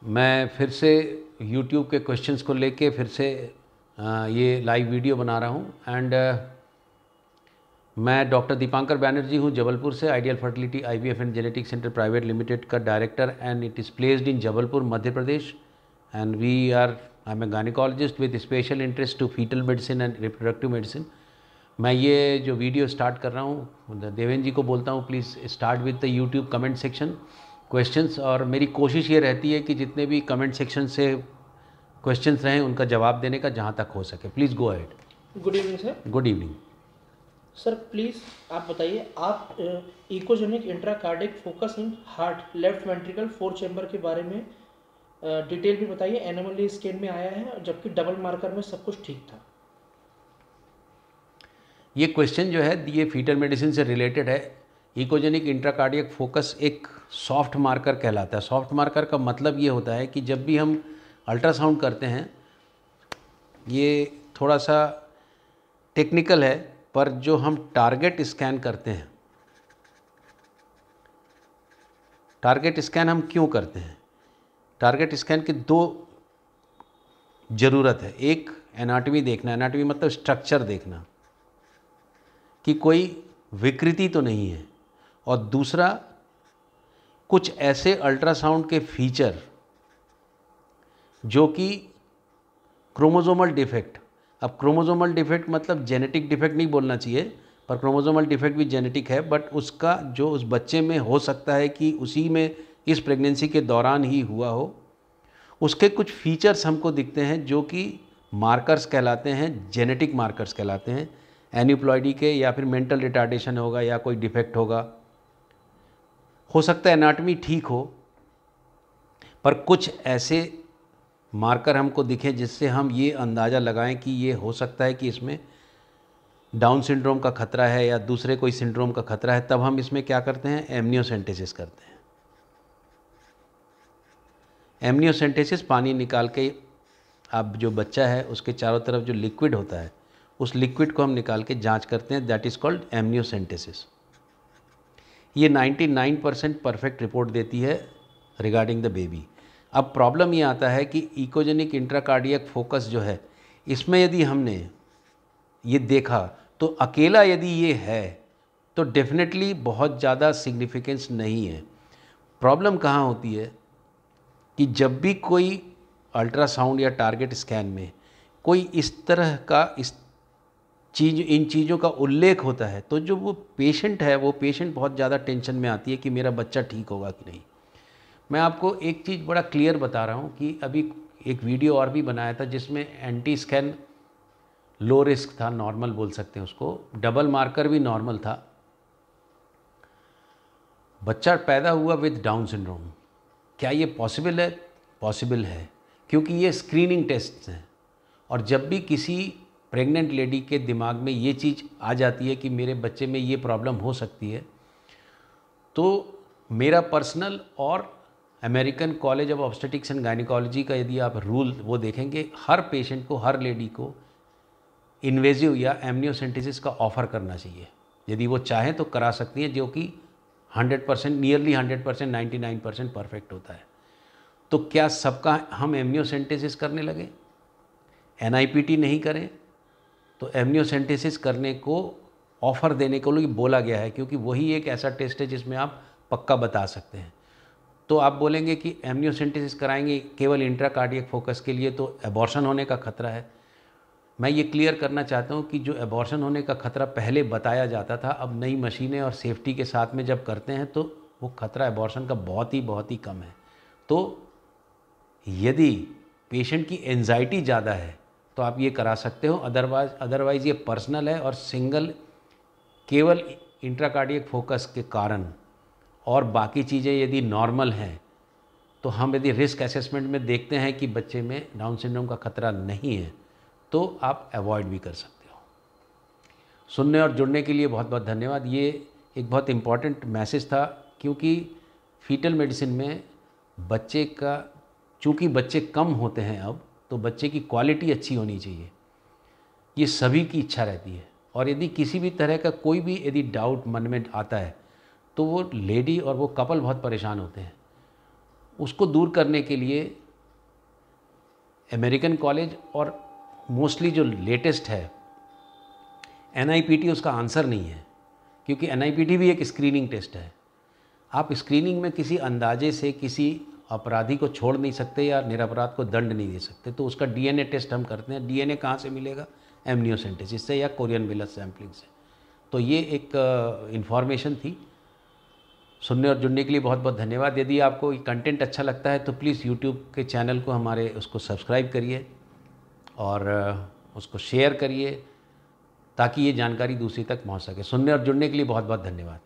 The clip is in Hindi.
मैं फिर से YouTube के क्वेश्चंस को लेके फिर से ये लाइव वीडियो बना रहा हूँ। एंड मैं डॉक्टर दीपांकर बैनर्जी हूँ, जबलपुर से। Ideal fertility IVF and genetic centre private limited का director, and it is placed in Jabalpur, Madhya Pradesh. And I am a gynaecologist with special interest to foetal medicine and reproductive medicine. मैं ये जो वीडियो स्टार्ट कर रहा हूँ, देवेंद्र जी को बोलता हूँ please start with the YouTube comment section questions. और मेरी कोशिश ये रहती है कि जितने भी कमेंट सेक्शन से क्वेश्चंस रहें उनका जवाब देने का जहाँ तक हो सके। Please go ahead. Good evening sir. Good evening sir please आप बताइए, आप echogenic intracardiac focus in heart left ventricle 4 chamber के बारे में डिटेल भी बताइए। एनोमली स्कैन में आया है जबकि डबल मार्कर में सब कुछ ठीक था। ये क्वेश्चन जो है ये फीटल मेडिसिन से रिलेटेड है। इकोजेनिक इंट्राकार्डियक फोकस एक सॉफ्ट मार्कर कहलाता है। सॉफ्ट मार्कर का मतलब ये होता है कि जब भी हम अल्ट्रासाउंड करते हैं, ये थोड़ा सा टेक्निकल है, पर जो हम टारगेट स्कैन करते हैं, टारगेट स्कैन हम क्यों करते हैं? टारगेट स्कैन की दो ज़रूरत है। एक, एनाटॉमी देखना। एनाटॉमी मतलब स्ट्रक्चर देखना कि कोई विकृति तो नहीं है, और दूसरा कुछ ऐसे अल्ट्रासाउंड के फीचर जो कि क्रोमोसोमल डिफेक्ट। अब क्रोमोसोमल डिफेक्ट मतलब जेनेटिक डिफेक्ट नहीं बोलना चाहिए, पर क्रोमोसोमल डिफेक्ट भी जेनेटिक है, बट उसका जो उस बच्चे में हो सकता है कि उसी में इस प्रेगनेंसी के दौरान ही हुआ हो, उसके कुछ फीचर्स हमको दिखते हैं जो कि मार्कर्स कहलाते हैं, जेनेटिक मार्कर्स कहलाते हैं। एन्यूप्लॉइडी के, या फिर मेंटल रिटार्डेशन होगा, या कोई डिफेक्ट होगा। हो सकता है एनाटॉमी ठीक हो, पर कुछ ऐसे मार्कर हमको दिखे जिससे हम ये अंदाज़ा लगाएं कि ये हो सकता है कि इसमें डाउन सिंड्रोम का खतरा है या दूसरे कोई सिंड्रोम का खतरा है। तब हम इसमें क्या करते हैं? एमनियोसेंटेसिस करते हैं। एमनियोसेंटेसिस पानी निकाल के, अब जो बच्चा है उसके चारों तरफ जो लिक्विड होता है, उस लिक्विड को हम निकाल के जांच करते हैं। That is called amniocentesis. ये 99% परफेक्ट रिपोर्ट देती है रिगार्डिंग द बेबी। अब प्रॉब्लम ये आता है कि इकोजेनिक इंट्राकार्डियक फोकस जो है, इसमें यदि हमने ये देखा तो अकेला यदि ये है तो डेफिनेटली बहुत ज़्यादा सिग्निफिकेंस नहीं है। प्रॉब्लम कहाँ होती है कि जब भी कोई अल्ट्रासाउंड या टारगेट स्कैन में कोई इस तरह का इन चीज़ों का उल्लेख होता है, तो जो वो पेशेंट है, वो पेशेंट बहुत ज़्यादा टेंशन में आती है कि मेरा बच्चा ठीक होगा कि नहीं। मैं आपको एक चीज़ बड़ा क्लियर बता रहा हूँ कि अभी एक वीडियो और भी बनाया था जिसमें एंटी स्कैन लो रिस्क था, नॉर्मल बोल सकते हैं उसको, डबल मार्कर भी नॉर्मल था। बच्चा पैदा हुआ विद डाउन सिंड्रोम। क्या ये पॉसिबल है? पॉसिबल है, क्योंकि ये स्क्रीनिंग टेस्ट हैं। और जब भी किसी प्रेग्नेंट लेडी के दिमाग में ये चीज़ आ जाती है कि मेरे बच्चे में ये प्रॉब्लम हो सकती है, तो मेरा पर्सनल और American college of obstetrics and gynaecology का यदि आप रूल वो देखेंगे, हर पेशेंट को, हर लेडी को इन्वेजिव या एमनियोसेंटेसिस का ऑफ़र करना चाहिए। यदि वो चाहें तो करा सकती हैं, जो कि 100%, नियरली 100%, 99% परफेक्ट होता है। तो क्या सबका हम एमनियोसेंटेसिस करने लगे? NIPT नहीं करें तो एमनियोसेंटेसिस करने को ऑफ़र देने को लिए बोला गया है, क्योंकि वही एक ऐसा टेस्ट है जिसमें आप पक्का बता सकते हैं। तो आप बोलेंगे कि एमनियोसेंटेसिस कराएंगे केवल इंट्राकार्डियक फोकस के लिए तो एबॉर्शन होने का खतरा है। मैं ये क्लियर करना चाहता हूँ कि जो एबॉर्शन होने का खतरा पहले बताया जाता था, अब नई मशीनें और सेफ्टी के साथ में जब करते हैं तो वो खतरा एबॉर्शन का बहुत ही कम है। तो यदि पेशेंट की एंजाइटी ज़्यादा है तो आप ये करा सकते हो, अदरवाइज़ ये पर्सनल है। और सिंगल केवल इंट्राकार्डियक फोकस के कारण और बाकी चीज़ें यदि नॉर्मल हैं तो हम यदि रिस्क असेसमेंट में देखते हैं कि बच्चे में डाउन सिंड्रोम का खतरा नहीं है तो आप अवॉइड भी कर सकते हो। सुनने और जुड़ने के लिए बहुत बहुत धन्यवाद। ये एक बहुत इम्पॉर्टेंट मैसेज था, क्योंकि फीटल मेडिसिन में बच्चे का, चूँकि बच्चे कम होते हैं अब, तो बच्चे की क्वालिटी अच्छी होनी चाहिए, ये सभी की इच्छा रहती है। और यदि किसी भी तरह का कोई भी यदि डाउट मन में आता है तो वो लेडी और वो कपल बहुत परेशान होते हैं। उसको दूर करने के लिए अमेरिकन कॉलेज और मोस्टली जो लेटेस्ट है NIPT उसका आंसर नहीं है, क्योंकि NIPT भी एक स्क्रीनिंग टेस्ट है। आप स्क्रीनिंग में किसी अंदाजे से किसी अपराधी को छोड़ नहीं सकते या निरपराध को दंड नहीं दे सकते, तो उसका DNA टेस्ट हम करते हैं। DNA कहाँ से मिलेगा? एमनियोसेंटेसिस से या कोरियन विलस सैम्पलिंग से। तो ये एक इन्फॉर्मेशन थी। सुनने और जुड़ने के लिए बहुत बहुत धन्यवाद। यदि आपको ये कंटेंट अच्छा लगता है तो प्लीज़ यूट्यूब के चैनल को हमारे उसको सब्सक्राइब करिए और उसको शेयर करिए ताकि ये जानकारी दूसरी तक पहुंच सके। सुनने और जुड़ने के लिए बहुत बहुत धन्यवाद।